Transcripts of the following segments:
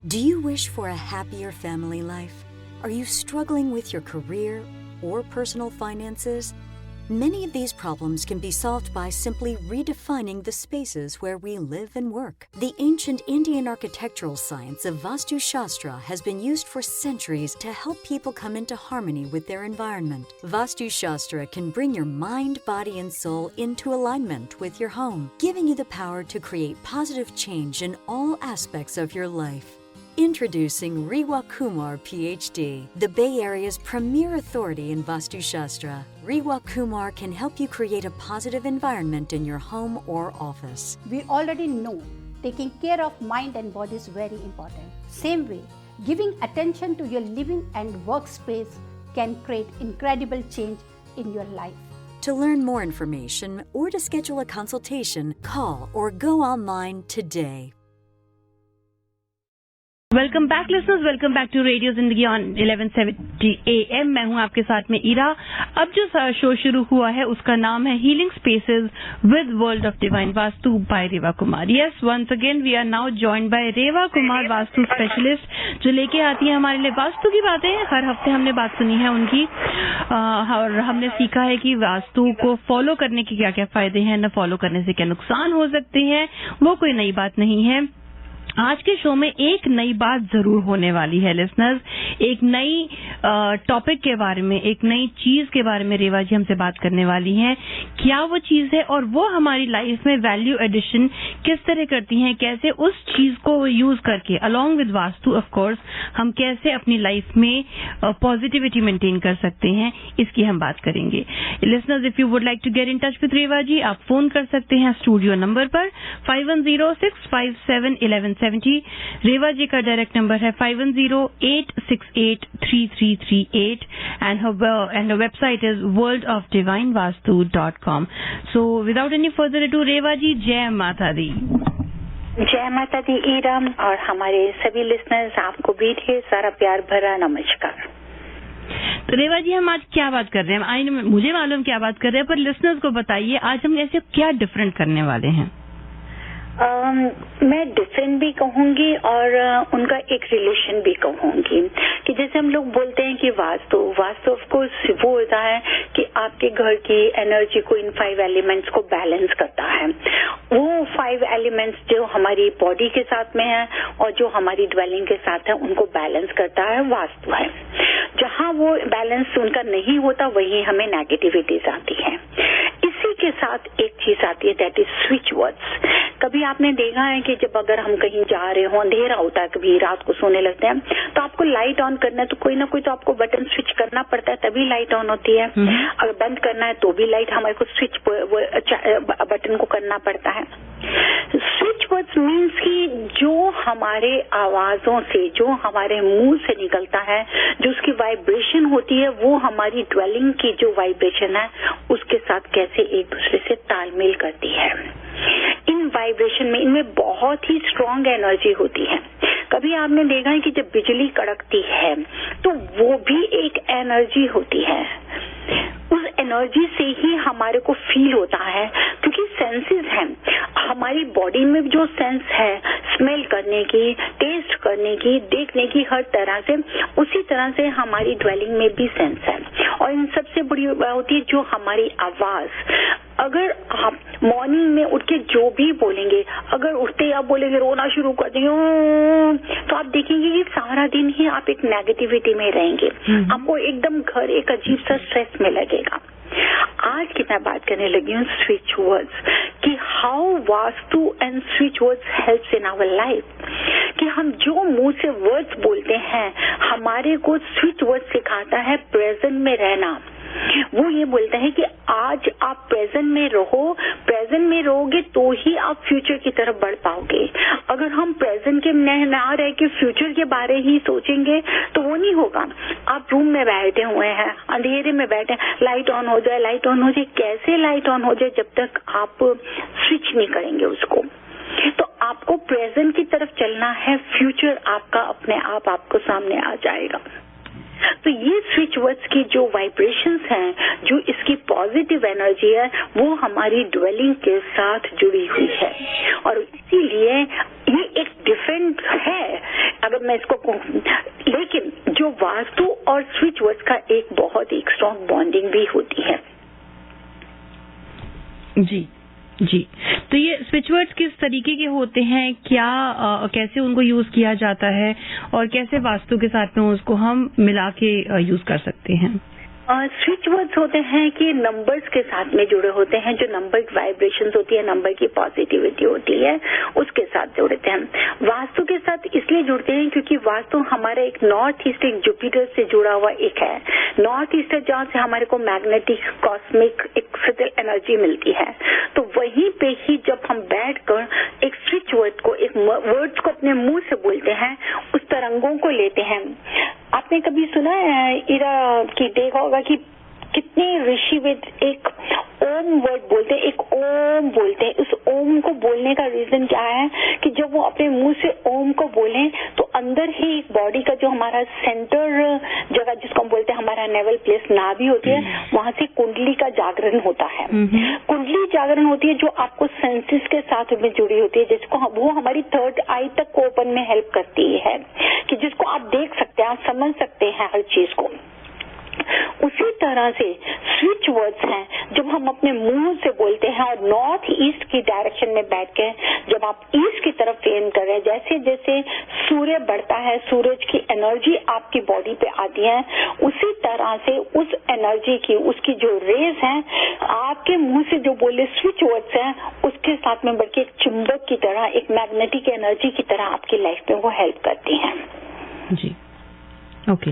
Do you wish for a happier family life? Are you struggling with your career or personal finances? Many of these problems can be solved by simply redefining the spaces where we live and work. The ancient Indian architectural science of Vastu Shastra has been used for centuries to help people come into harmony with their environment. Vastu Shastra can bring your mind, body, and soul into alignment with your home, giving you the power to create positive change in all aspects of your life. Introducing Rewa Kumar, PhD, the Bay Area's premier authority in Vastu Shastra. Rewa Kumar can help you create a positive environment in your home or office. We already know taking care of mind and body is very important. Same way, giving attention to your living and workspace can create incredible change in your life. To learn more information or to schedule a consultation, call or go online today. Welcome back listeners, welcome back to radio Zindagi on 1170 AM। मैं हूं आपके साथ में ईरा। अब जो show शुरू हुआ है उसका नाम है healing spaces with world of divine vastu by Reva Kumar. Yes, once again we are now joined by Reva Kumar, vastu specialist, जो लेके आती है हमारे लिए वास्तु की बातें। हर हफ्ते हमने बात सुनी है उनकी और हमने सीखा है कि वास्तु को फॉलो करने के क्या क्या फायदे हैं, न फॉलो करने से क्या नुकसान हो सकते हैं, वो कोई नई बात नहीं है। आज के शो में एक नई बात जरूर होने वाली है लिसनर्स, एक नई टॉपिक के बारे में, एक नई चीज के बारे में रेवा जी हमसे बात करने वाली हैं। क्या वो चीज है और वो हमारी लाइफ में वैल्यू एडिशन किस तरह करती हैं, कैसे उस चीज को यूज करके along with vastu of course हम कैसे अपनी लाइफ में पॉजिटिविटी मेंटेन कर सकते हैं, इसकी हम बात करेंगे। Listeners, if you would like to get in touch with Reva ji, आप फोन कर सकते हैं स्टूडियो नंबर पर 5106571170। रेवा जी का डायरेक्ट नंबर है 5108683338 and her website is worldofdivinevastu.com. So without any further ado, रेवा जी, जय माता दी। जय माता दी ईरा, और हमारे सभी लिसनर्स आपको भी ढेर सारा प्यार भरा नमस्कार। तो रेवा जी, हम आज क्या बात कर रहे हैं? मुझे मालूम क्या बात कर रहे हैं, पर लिसनर्स को बताइए आज हम ऐसे क्या डिफरेंट करने वाले हैं। मैं डिफरेंट भी कहूंगी और उनका एक रिलेशन भी कहूंगी कि जैसे हम लोग बोलते हैं कि वास्तु ऑफ कोर्स वो होता है कि आपके घर की एनर्जी को इन 5 एलिमेंट्स को बैलेंस करता है। वो 5 एलिमेंट्स जो हमारी बॉडी के साथ में है और जो हमारी ड्वेलिंग के साथ है उनको बैलेंस करता है, वास्तु है। जहाँ वो बैलेंस उनका नहीं होता वहीं हमें नेगेटिविटीज आती है। इसी के साथ एक चीज आती है, दैट इज स्विच वर्ड्स। कभी आपने देखा है कि जब अगर हम कहीं जा रहे हो, अंधेरा होता है, कभी रात को सोने लगते हैं, तो आपको लाइट ऑन करना है तो कोई ना कोई तो आपको बटन स्विच करना पड़ता है, तभी लाइट ऑन होती है। अगर बंद करना है तो भी लाइट हमारे को स्विच बटन को करना पड़ता है। स्विच वर्ड्स मीन्स कि जो हमारे आवाजों से, जो हमारे मुंह से निकलता है, जो उसकी वाइब्रेशन होती है, वो हमारी ड्वेलिंग की जो वाइब्रेशन है उसके साथ कैसे एक दूसरे से तालमेल करती है। इन वाइब्रेशन में, इनमें बहुत ही स्ट्रांग एनर्जी होती है। कभी आपने देखा है कि जब बिजली कड़कती है तो वो भी एक एनर्जी होती है। उस एनर्जी से ही हमारे को फील होता है, क्योंकि सेंसेस हैं हमारी बॉडी में, जो सेंस है स्मेल करने की, टेस्ट करने की, देखने की, हर तरह से, उसी तरह से हमारी ड्वेलिंग में भी सेंस है। और इन सबसे बड़ी बात होती है जो हमारी आवाज। अगर आप मॉर्निंग में उठ के जो भी बोलेंगे, अगर उठते आप बोलेंगे रोना शुरू कर देंगे, तो आप देखेंगे कि सारा दिन ही आप एक नेगेटिविटी में रहेंगे, आपको एकदम घर एक अजीब सा स्ट्रेस में लगेगा। आज की मैं बात करने लगी हूँ स्विच वर्ड्स, कि how vastu and switch words helps in our life. कि हम जो मुंह से वर्ड्स बोलते हैं, हमारे को स्विच वर्ड सिखाता है प्रेजेंट में रहना। वो ये बोलता है कि आज आप प्रेजेंट में रहो, प्रेजेंट में रहोगे तो ही आप फ्यूचर की तरफ बढ़ पाओगे। अगर हम प्रेजेंट के में ना रह के फ्यूचर के बारे ही सोचेंगे तो वो नहीं होगा। आप रूम में बैठे हुए हैं, अंधेरे में बैठे, लाइट ऑन हो जाए, लाइट ऑन हो जाए, कैसे लाइट ऑन हो जाए जब तक आप स्विच नहीं करेंगे उसको। तो आपको प्रेजेंट की तरफ चलना है, फ्यूचर आपका अपने आप आपको सामने आ जाएगा। तो ये स्विच वर्ड्स की जो वाइब्रेशंस हैं, जो इसकी पॉजिटिव एनर्जी है, वो हमारी ड्वेलिंग के साथ जुड़ी हुई है और इसीलिए ये एक डिफरेंट है। अगर मैं इसको लेकिन जो वास्तु और स्विच वर्ड्स का एक बहुत ही स्ट्रॉन्ग बॉन्डिंग भी होती है। जी जी, तो ये स्विच वर्ड्स किस तरीके के होते हैं, क्या कैसे उनको यूज किया जाता है और कैसे वास्तु के साथ में उसको हम मिला के यूज कर सकते हैं? स्विच वर्ड्स होते हैं कि नंबर्स के साथ में जुड़े होते हैं, जो नंबर की वाइब्रेशंस होती है, नंबर की पॉजिटिविटी होती है, उसके साथ जुड़ते हैं। वास्तु के साथ इसलिए जुड़ते हैं क्योंकि वास्तु हमारा एक नॉर्थ ईस्ट, एक जुपिटर से जुड़ा हुआ एक है। नॉर्थ ईस्ट है जहाँ से हमारे को मैग्नेटिक कॉस्मिक एक सटल एनर्जी मिलती है। तो वहीं पे ही जब हम बैठकर एक स्विच वर्ड को, एक वर्ड्स को अपने मुंह से बोलते हैं, उस तरंगों को लेते हैं। आपने कभी सुना है इरा की देखा होगा कि कितने ऋषि वेद एक ओम वर्ड बोलते हैं, एक ओम बोलते हैं। उस ओम को बोलने का रीजन क्या है कि जब वो अपने मुंह से ओम को बोलें तो अंदर ही एक बॉडी का जो हमारा सेंटर जगह जिसको हम बोलते हैं हमारा नेवल प्लेस, नाभि होती है, वहां से कुंडली का जागरण होता है। कुंडली जागरण होती है जो आपको सेंसेस के साथ में जुड़ी होती है, जिसको वो हमारी थर्ड आई तक को ओपन में हेल्प करती है कि जिसको आप देख सकते हैं, आप समझ सकते हैं हर चीज को। उसी तरह से स्विच वर्ड्स हैं जब हम अपने मुंह से बोलते हैं और नॉर्थ ईस्ट की डायरेक्शन में बैठ के जब आप ईस्ट की तरफ फेन कर रहे हैं, जैसे जैसे सूर्य बढ़ता है, सूरज की एनर्जी आपकी बॉडी पे आती है, उसी तरह से उस एनर्जी की, उसकी जो रेज हैं, आपके मुंह से जो बोले स्विच वर्ड्स हैं, उसके साथ में बल्कि एक चुंबक की तरह, एक मैग्नेटिक एनर्जी की तरह आपकी लाइफ में वो हेल्प करती हैं। जी, ओके,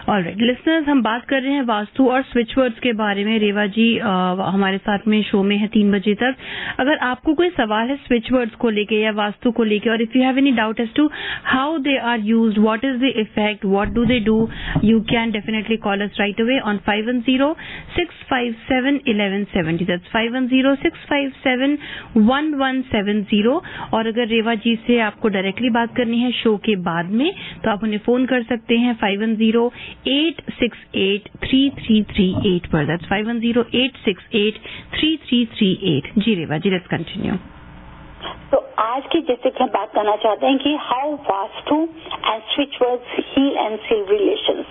ऑलराइट लिसनर्स, हम बात कर रहे हैं वास्तु और स्विच वर्ड्स के बारे में। रेवा जी हमारे साथ में शो में है 3 बजे तक। अगर आपको कोई सवाल है स्विच वर्ड्स को लेके या वास्तु को लेके, और if you have any doubt as to how they are used, what is the effect, what do they do, you can definitely call us right away on 510-657-1170। That's 510-657-1170। और अगर रेवा जी से आपको डायरेक्टली बात करनी है शो के बाद में, तो आप उन्हें फोन कर सकते हैं 510-868-3338 पर। That's 510-868-3338। Ji Reva ji, let's continue. तो आज की जैसे कि हम बात करना चाहते हैं कि how vastu and switch words heal and seal relations.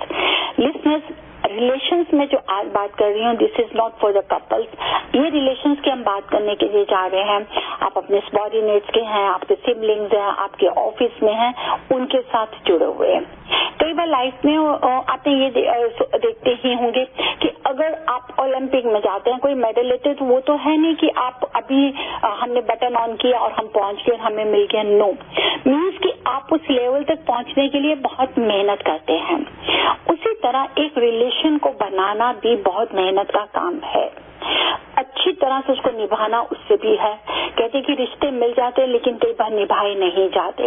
Listeners, relations में जो आज बात कर रही हूँ, this is not for the couples. ये रिलेशंस की हम बात करने के लिए जा रहे हैं। आप अपने सबॉर्डिनेट्स के हैं, आपके सिबलिंग्स हैं, आपके ऑफिस में हैं, उनके साथ जुड़े हुए हैं। कई बार लाइफ में आपने ये देखते ही होंगे कि अगर आप ओलंपिक में जाते हैं, कोई मेडल लेते हैं, तो वो तो है नहीं कि आप अभी हमने बटन ऑन किया और हम पहुंच गए और हमें मिल गया। नो, मीन्स कि आप उस लेवल तक पहुंचने के लिए बहुत मेहनत करते हैं। उसी तरह एक रिलेशन को बनाना भी बहुत मेहनत का काम है। अच्छी तरह से उसको निभाना उससे भी है। कहते हैं कि रिश्ते मिल जाते हैं लेकिन कई बार निभाए नहीं जाते।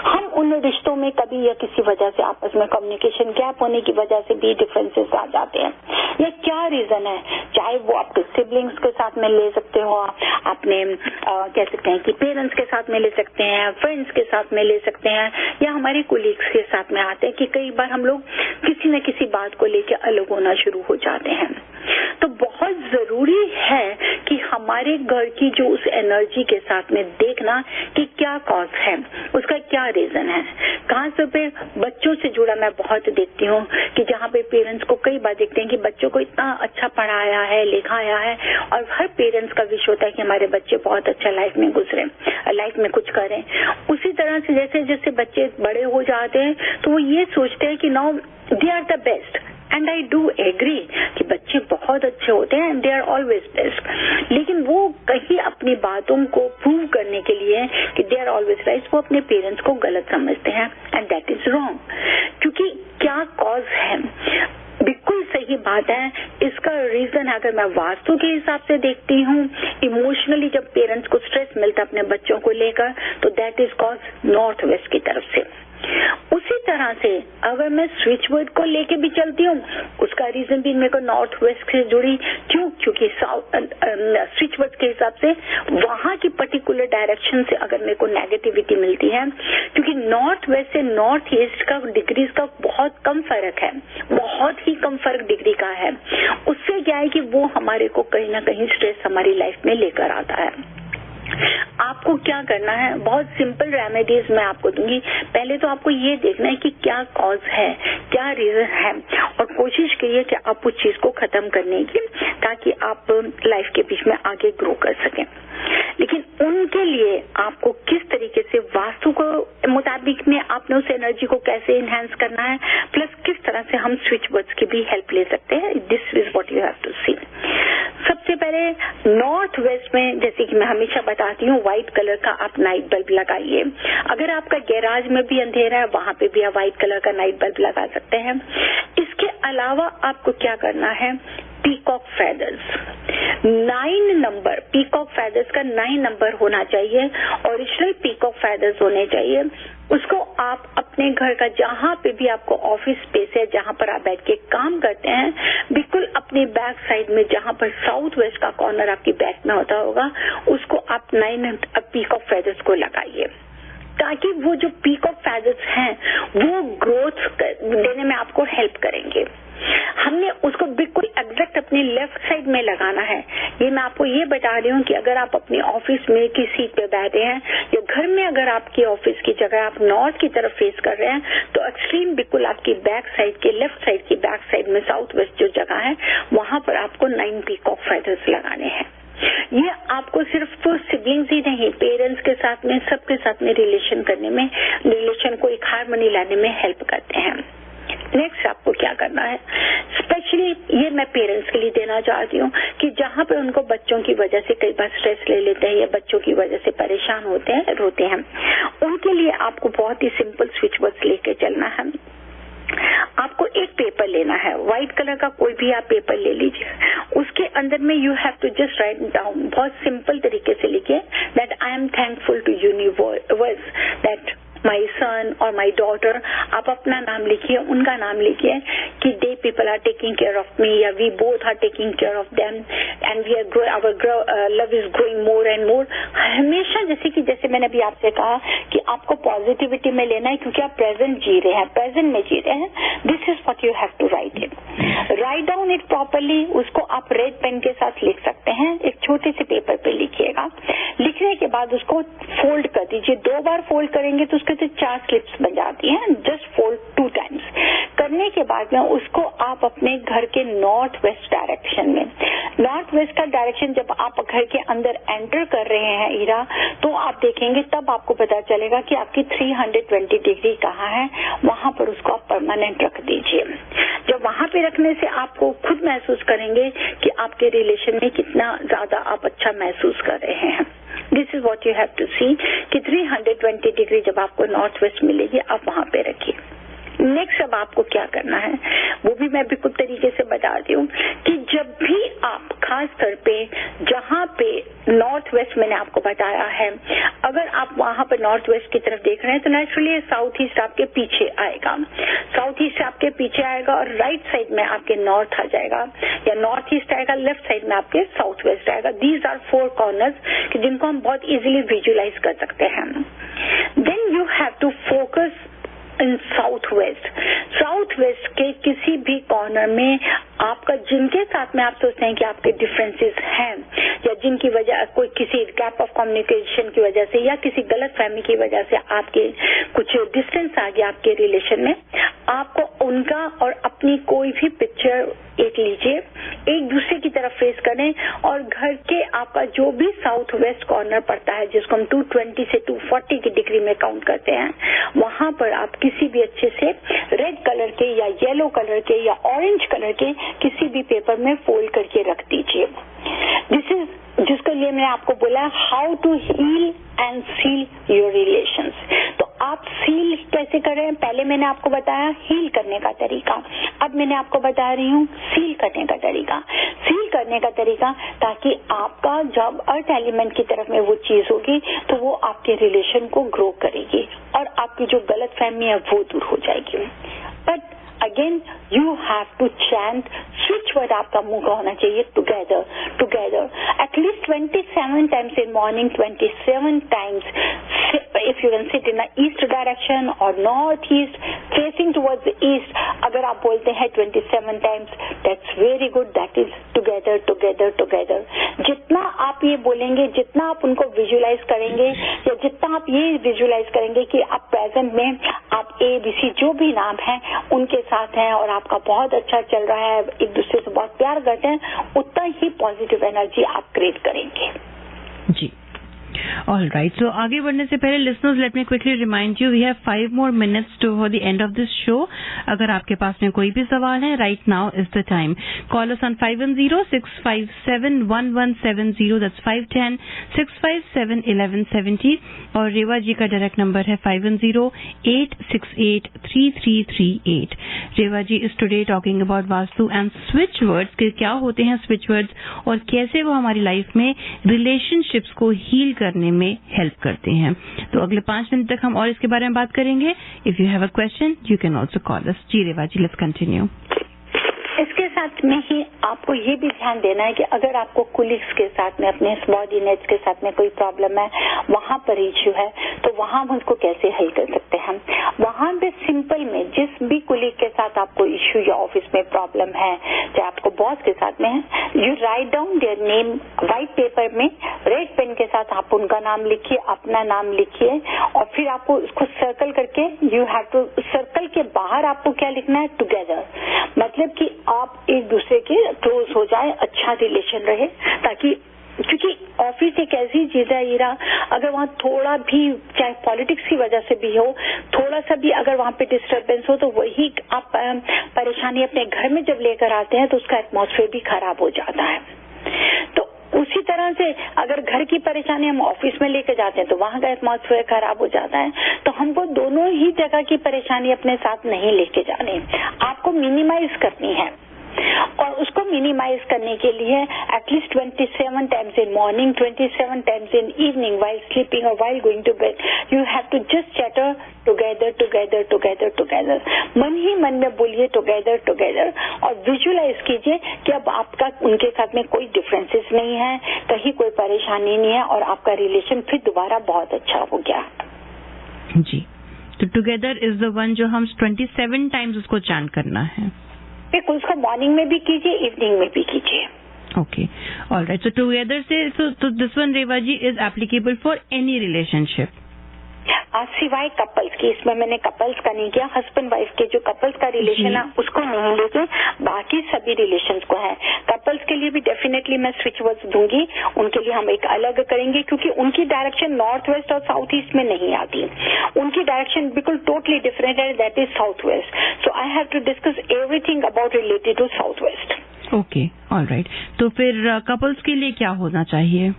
हम उन रिश्तों में कभी या किसी वजह से आपस में कम्युनिकेशन गैप होने की वजह से भी डिफरेंसेस आ जाते हैं। या क्या रीजन है, चाहे वो आपके सिबलिंग्स के साथ में ले सकते हो, अपने कह सकते हैं कि पेरेंट्स के साथ में ले सकते हैं, फ्रेंड्स के साथ में ले सकते हैं, या हमारे कोलीग्स के साथ में आते हैं कि कई बार हम लोग किसी न किसी बात को लेकर अलग होना शुरू हो जाते हैं। तो बहुत जरूरी है कि हमारे घर की जो उस एनर्जी के साथ में देखना कि क्या कॉज है, उसका क्या रीजन है। कहाँ से पे बच्चों से जुड़ा मैं बहुत देखती हूँ कि जहाँ पे पेरेंट्स को कई बार देखते हैं कि बच्चों को इतना अच्छा पढ़ाया है, लिखाया है, और हर पेरेंट्स का विश होता है कि हमारे बच्चे बहुत अच्छा लाइफ में गुजरे, लाइफ में कुछ करें। उसी तरह से जैसे जैसे बच्चे बड़े हो जाते हैं तो वो ये सोचते हैं कि now they are the best, and I do agree कि बच्चे बहुत अच्छे होते हैं and they are always best, लेकिन वो कहीं अपनी बातों को प्रूव करने के लिए कि दे आर ऑलवेज राइट, वो अपने पेरेंट्स को गलत समझते हैं, एंड दैट इज रॉन्ग। क्योंकि क्या कॉज है, बिल्कुल सही बात है। इसका रीजन अगर मैं वास्तु के हिसाब से देखती हूँ, इमोशनली जब पेरेंट्स को स्ट्रेस मिलता है अपने बच्चों को लेकर, तो that is cause north west की तरफ से। उसी तरह से अगर मैं स्विच वर्ड को लेके भी चलती हूँ, उसका रीजन भी मेरे को नॉर्थ वेस्ट से जुड़ी। क्यों? क्योंकि स्विच वर्ड के हिसाब से वहां की पर्टिकुलर डायरेक्शन से अगर मेरे को नेगेटिविटी मिलती है, क्योंकि नॉर्थ वेस्ट से नॉर्थ ईस्ट का डिग्रीज का बहुत कम फर्क है, बहुत ही कम फर्क डिग्री का है। उससे क्या है कि वो हमारे को कहीं ना कहीं स्ट्रेस हमारी लाइफ में लेकर आता है। आपको क्या करना है, बहुत सिंपल रेमेडीज मैं आपको दूंगी। पहले तो आपको ये देखना है कि क्या कॉज है, क्या रीजन है, और कोशिश करिए कि आप उस चीज को खत्म करने की, ताकि आप लाइफ के बीच में आगे ग्रो कर सकें। लेकिन उनके लिए आपको किस तरीके से वास्तु को मुताबिक में आपने उस एनर्जी को कैसे इनहेंस करना है, प्लस किस तरह से हम स्विच वर्ड्स की भी हेल्प ले सकते हैं, this is what you have to see. सबसे पहले नॉर्थ वेस्ट में, जैसे कि मैं हमेशा बताती हूँ, व्हाइट कलर का आप नाइट बल्ब लगाइए। अगर आपका गैराज में भी अंधेरा है, वहां पे भी आप व्हाइट कलर का नाइट बल्ब लगा सकते हैं। इसके अलावा आपको क्या करना है, peacock feathers 9 number, peacock feathers का 9 नंबर होना चाहिए, ओरिजिनल पीकॉक फेदर्स होने चाहिए। उसको आप अपने घर का जहां पे भी आपको ऑफिस स्पेस है, जहां पर आप बैठ के काम करते हैं, बिल्कुल अपनी बैक साइड में, जहां पर साउथ वेस्ट का कॉर्नर आपकी बैक में होता होगा, उसको आप 9 पीकॉक फेदर्स को लगाइए, ताकि वो जो पीकॉक फेदर्स हैं वो ग्रोथ देने में आपको हेल्प करेंगे। हमने उसको बिल्कुल एग्जैक्ट अपनी लेफ्ट साइड में लगाना है। ये मैं आपको ये बता रही हूँ कि अगर आप अपनी ऑफिस में की सीट पे बैठे हैं, या घर में अगर आपकी ऑफिस की जगह आप नॉर्थ की तरफ फेस कर रहे हैं, तो एक्सट्रीम बिल्कुल आपकी बैक साइड के, लेफ्ट साइड की बैक साइड में साउथ वेस्ट जो जगह है, वहां पर आपको 9 पीकॉक फेदर्स लगाने हैं। ये आपको सिर्फ तो सिबलिंग्स ही नहीं, पेरेंट्स के साथ में, सबके साथ में रिलेशन करने में, रिलेशन को एक हार्मनी लाने में हेल्प करते हैं। नेक्स्ट आपको क्या करना है, स्पेशली ये मैं पेरेंट्स के लिए देना चाहती हूँ कि जहाँ पे उनको बच्चों की वजह से कई बार स्ट्रेस ले लेते हैं, या बच्चों की वजह से परेशान होते हैं, रोते हैं, उनके लिए आपको बहुत ही सिंपल स्विच वर्ड्स लेके चलना है। आपको एक पेपर लेना है, व्हाइट कलर का कोई भी आप पेपर ले लीजिए। उसके अंदर में you have to just write down, बहुत सिंपल तरीके से लिखिए, that I am thankful to universe that my son और माई डॉटर। आप अपना नाम लिखिए, उनका नाम लिखिए कि they people are taking care of me, या we both are taking care of them, and we are our love is growing more and more. हमेशा जैसे मैंने अभी आपसे कहा कि आपको पॉजिटिविटी में लेना है, क्योंकि आप प्रेजेंट जी रहे हैं, प्रेजेंट में जी रहे हैं। This is what you have to write it, right down it properly. उसको आप रेड पेन के साथ लिख सकते हैं, एक छोटे से पेपर पे लिखिएगा। लिखने के बाद उसको फोल्ड कर दीजिए, 2 बार फोल्ड करेंगे तो उसके तो 4 स्लिप्स बन जाती हैं, जस्ट फोल्ड 2 टाइम्स। करने के बाद में उसको आप अपने घर के नॉर्थ वेस्ट डायरेक्शन में, नॉर्थ वेस्ट का डायरेक्शन जब आप घर के अंदर एंटर कर रहे हैं ईरा, तो आप देखेंगे, तब आपको पता चलेगा कि आपकी 320 डिग्री कहाँ है, वहां पर उसको आप परमानेंट रख दीजिए। जब वहां पे रखने से आपको खुद महसूस करेंगे कि आपके रिलेशन में कितना ज्यादा आप अच्छा महसूस कर रहे हैं। This is what you have to see कि 320 डिग्री जब आपको नॉर्थ वेस्ट मिलेगी, आप वहां पे रखिए। नेक्स्ट अब आपको क्या करना है, वो भी मैं बिल्कुल तरीके से बता दी हूँ कि जब भी आप, खास तौर पे जहाँ पे नॉर्थ वेस्ट मैंने आपको बताया है, अगर आप वहां पर नॉर्थ वेस्ट की तरफ देख रहे हैं, तो नेचुरली साउथ ईस्ट आपके पीछे आएगा, साउथ ईस्ट आपके पीछे आएगा, और राइट साइड में आपके नॉर्थ आ जाएगा, या नॉर्थ ईस्ट आएगा, लेफ्ट साइड में आपके साउथ वेस्ट आएगा। दीज आर 4 कॉर्नर्स जिनको हम बहुत इजीली विजुअलाइज कर सकते हैं। Then you have to focus in south west. South west के किसी भी कॉर्नर में आपका, जिनके साथ में आप सोचते हैं कि आपके डिफरेंसेस हैं, या जिनकी वजह कोई किसी गैप ऑफ कम्युनिकेशन की वजह से, या किसी गलत फहमी की वजह से आपके कुछ डिस्टेंस आ गया आपके रिलेशन में, आपको उनका और अपनी कोई भी पिक्चर एक लीजिए, एक दूसरे की तरफ फेस करें, और घर के आपका जो भी साउथ वेस्ट कॉर्नर पड़ता है, जिसको हम 220 से 240 की डिग्री में काउंट करते हैं, वहां पर आप किसी भी अच्छे से रेड कलर के, या येलो कलर के, या ऑरेंज कलर के किसी भी पेपर में फोल्ड करके रख दीजिए। दिस इज, जिसके लिए मैंने आपको बोला how to heal and seal your relations. तो आप सील कैसे करें, पहले मैंने आपको बताया हील करने का तरीका, अब मैंने आपको बता रही हूँ सील करने का तरीका। सील करने का तरीका, ताकि आपका जब अर्थ एलिमेंट की तरफ में वो चीज होगी, तो वो आपके रिलेशन को ग्रो करेगी, और आपकी जो गलत फहमी है वो दूर हो जाएगी। But again you have to chant, switch word आपका मुंह का होना चाहिए, together together, at least 27 times in morning, 27 times if you can sit in the east direction or northeast, facing towards the east, अगर आप बोलते हैं 27 times, that's very good, that is together together together. जितना आप ये बोलेंगे, जितना आप उनको विजुअलाइज करेंगे, या जितना आप ये विजुअलाइज करेंगे कि आप प्रेजेंट में आप ABC जो भी नाम है उनके साथ हैं और आपका बहुत अच्छा चल रहा है, एक दूसरे से बहुत प्यार करते हैं, उतना ही पॉजिटिव एनर्जी आप क्रिएट करेंगे। जी, ऑल राइट। सो आगे बढ़ने से पहले listeners, let me quickly remind you, we have 5 more minutes to the end of this show. अगर आपके पास में कोई भी सवाल है, right now is the time. Call us on 510-657-1170, that's 510-657-1170, और रेवा जी का डायरेक्ट नंबर है 510-868-3338। Reva ji is today talking about Vastu and switch words, कि क्या होते हैं स्विच वर्ड्स और कैसे वो हमारी लाइफ में रिलेशनशिप्स को हील करने में हेल्प करते हैं। तो अगले 5 मिनट तक हम और इसके बारे में बात करेंगे। If you have a question you can also call us. Ji Reva ji, let's continue. इसके साथ में ही आपको ये भी ध्यान देना है कि अगर आपको कुलीग्स के साथ में, अपने सबॉर्डिनेट्स के साथ में कोई प्रॉब्लम है, वहां पर इश्यू है, तो वहां हम उसको कैसे हल कर सकते हैं। वहां पे सिंपल में जिस भी कुलीग के साथ आपको इश्यू या ऑफिस में प्रॉब्लम है, चाहे आपको बॉस के साथ में है, you write down their name white paper में, रेड पेन के साथ आप उनका नाम लिखिए, अपना नाम लिखिए, और फिर आपको उसको सर्कल करके, यू हैव टू सर्कल के बाहर आपको क्या लिखना है, टुगेदर। मतलब कि आप एक दूसरे के क्लोज हो जाए, अच्छा रिलेशन रहे, ताकि, क्योंकि ऑफिस एक ऐसी चीज है ईरा, अगर वहाँ थोड़ा भी, चाहे पॉलिटिक्स की वजह से भी हो, थोड़ा सा भी अगर वहाँ पे डिस्टर्बेंस हो, तो वही आप परेशानी अपने घर में जब लेकर आते हैं तो उसका एटमॉस्फेयर भी खराब हो जाता है। तो उसी तरह से अगर घर की परेशानी हम ऑफिस में लेकर जाते हैं तो वहां का एटमॉस्फेयर खराब हो जाता है। तो हमको दोनों ही जगह की परेशानी अपने साथ नहीं लेके जानी, आपको मिनिमाइज करनी है। और उसको मिनिमाइज करने के लिए at least 27 times in morning, 27 times in evening, while sleeping और while going to bed, you have to just chatter together together together together. मन ही मन में बोलिए टुगेदर टुगेदर, और विजुअलाइज कीजिए कि अब आपका उनके साथ में कोई डिफरेंसेस नहीं है, कहीं कोई परेशानी नहीं है, और आपका रिलेशन फिर दोबारा बहुत अच्छा हो गया। जी, तो टुगेदर इज द वन जो हम 27 टाइम्स उसको चैंट करना है। फिर उसको मॉर्निंग में भी कीजिए, इवनिंग में भी कीजिए। Okay, all right. So together से, so this one Reva ji is applicable for any relationship, सिवाय कपल्स की। इसमें मैंने कपल्स का नहीं किया, हस्बैंड वाइफ के जो कपल्स का रिलेशन है उसको नहीं लेके बाकी सभी रिलेशंस को है। कपल्स के लिए भी डेफिनेटली मैं स्विच वर्ड्स दूंगी, उनके लिए हम एक अलग करेंगे, क्योंकि उनकी डायरेक्शन नॉर्थ वेस्ट और साउथ ईस्ट में नहीं आती, उनकी डायरेक्शन बिल्कुल टोटली डिफरेंट है, that is south west. So I have to discuss everything about related to south west. Okay, all right. तो फिर कपल्स के लिए क्या होना चाहिए?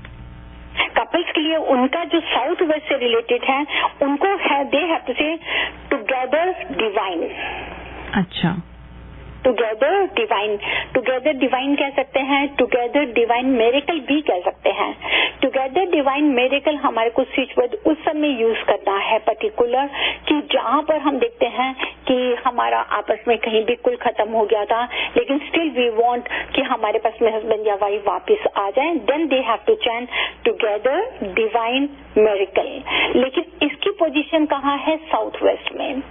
कपल्स के लिए उनका जो साउथ वेस्ट से रिलेटेड है, उनको है, दे हैव टू से टुगेदर डिवाइन। अच्छा, टुगेदर डिवाइन, टुगेदर डिवाइन कह सकते हैं, टुगेदर डिवाइन मेरेकल भी कह सकते हैं। टुगेदर डिवाइन मेरेकल हमारे को स्विच वर्ड उस समय यूज करना है पर्टिकुलर, कि जहां पर हम देखते हैं कि हमारा आपस में कहीं भी कुल खत्म हो गया था, लेकिन स्टिल वी वांट कि हमारे पास में हस्बैंड या वाइफ वापस आ जाए, then they have to chant together divine miracle. लेकिन इसकी पोजीशन कहाँ है? साउथ वेस्ट में।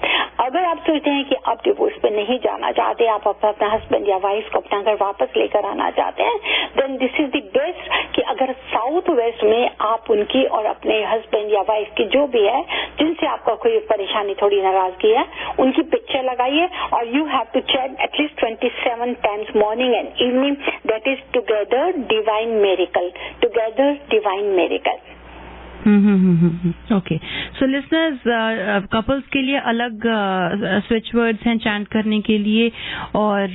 अगर आप सोचते हैं कि आप डिवोर्स पे नहीं जाना चाहते, आप अपना हस्बैंड या वाइफ को अपना घर वापस लेकर आना चाहते हैं, then this is the best कि अगर साउथ वेस्ट में आप उनकी और अपने हस्बैंड या वाइफ की जो भी है, जिनसे आपका कोई परेशानी, थोड़ी नाराजगी है, उनकी पिक्चर लगाइए, और you have to chat at least 27 times morning and evening, that is together divine miracle, together divine miracle. Okay, so listeners, couples के लिए अलग स्विच वर्ड्स हैं चैंट करने के लिए, और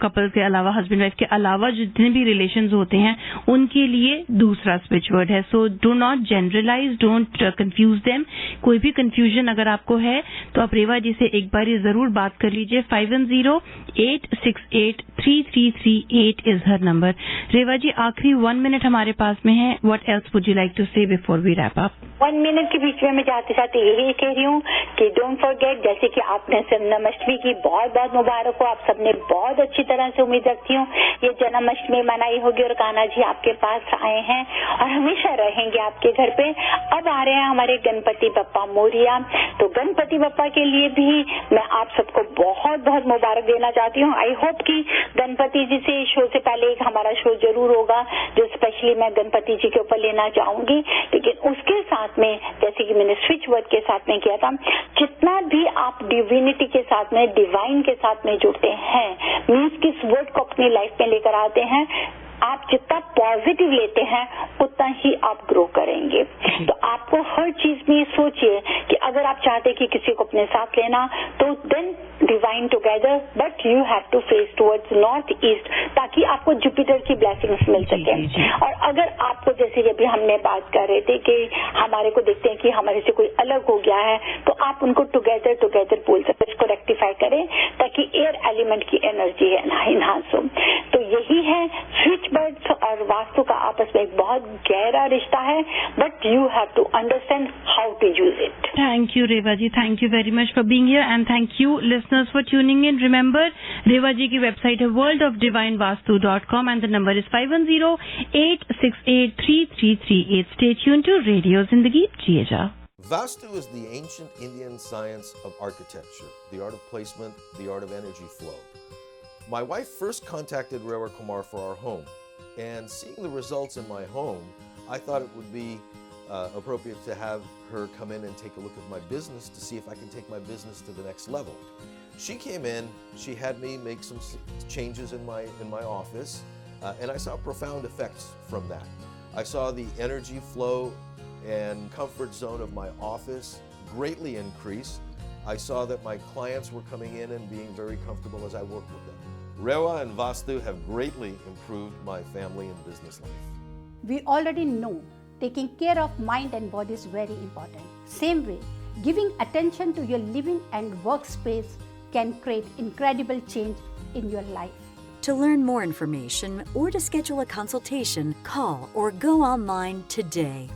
कपल्स के अलावा, हस्बैंड वाइफ के अलावा जितने भी रिलेशंस होते हैं उनके लिए दूसरा स्विच वर्ड है। So do not generalize, don't confuse them. कोई भी कंफ्यूजन अगर आपको है तो आप रेवा जी से एक बार जरूर बात कर लीजिए। 510-868-3338 इज हर नंबर। रेवा जी, आखिरी 1 मिनट हमारे पास में है। What else would you like to say before we wrap up. 1 minute के बीच में मैं जाते जाते यही कह रही हूँ कि डोंट फॉरगेट, जैसे कि आपने जन्माष्टमी की बहुत बहुत मुबारक हो। आप सबने बहुत अच्छी तरह से, उम्मीद रखती हूँ ये जन्माष्टमी मनाई होगी और कान्हा जी आपके पास आए हैं और हमेशा रहेंगे आपके घर पे। अब आ रहे हैं हमारे गणपति बप्पा मोरिया, तो गणपति बप्पा के लिए भी मैं आप सबको बहुत बहुत मुबारक देना चाहती हूँ। आई होप कि गणपति जी से शो से पहले एक हमारा शो जरूर होगा जो स्पेशली मैं गणपति जी के ऊपर लेना चाहूंगी। लेकिन उसके साथ में, जैसे कि मैंने स्विच वर्ड के साथ में किया था, जितना भी आप डिविनिटी के साथ में, डिवाइन के साथ में जुड़ते हैं, मीन्स कि इस वर्ड को अपनी लाइफ में लेकर आते हैं, आप जितना पॉजिटिव लेते हैं उतना ही आप ग्रो करेंगे। तो आपको हर चीज में सोचिए कि अगर आप चाहते कि किसी को अपने साथ लेना, तो then divine together, but you have to face towards north east, ताकि आपको जुपिटर की ब्लेसिंग्स मिल सके। और अगर आपको, जैसे कि अभी हमने बात कर रहे थे कि हमारे को देखते हैं कि हमारे से कोई अलग हो गया है, तो आप उनको टुगेदर टुगेदर बोल सकते, इसको रेक्टिफाई करें ताकि एयर एलिमेंट की एनर्जी इनहांस हो। तो यही है, स्विच बर्ड्स और वास्तु का आपस में एक बहुत गहरा रिश्ता है, but you have to understand how to use it. Thank you, Reva ji. Thank you very much for being here, and thank you, listeners, for tuning in. Remember, Reva ji की website है worldofdivinevastu.com and the number is 510-868-3338. Stay tuned to Radio Zindagi. Jiye ja. Vastu is the ancient Indian science of architecture, the art of placement, the art of energy flow. My wife first contacted Reva Kumar for our home, and seeing the results in my home, I thought it would be appropriate to have her come in and take a look at my business to see if I can take my business to the next level. She came in, she had me make some changes in my office, and I saw profound effects from that. I saw the energy flow and comfort zone of my office greatly increase. I saw that my clients were coming in and being very comfortable as I worked with them. Reva and Vastu have greatly improved my family and business life. We already know taking care of mind and body is very important. Same way, giving attention to your living and workspace can create incredible change in your life. To learn more information or to schedule a consultation, call or go online today.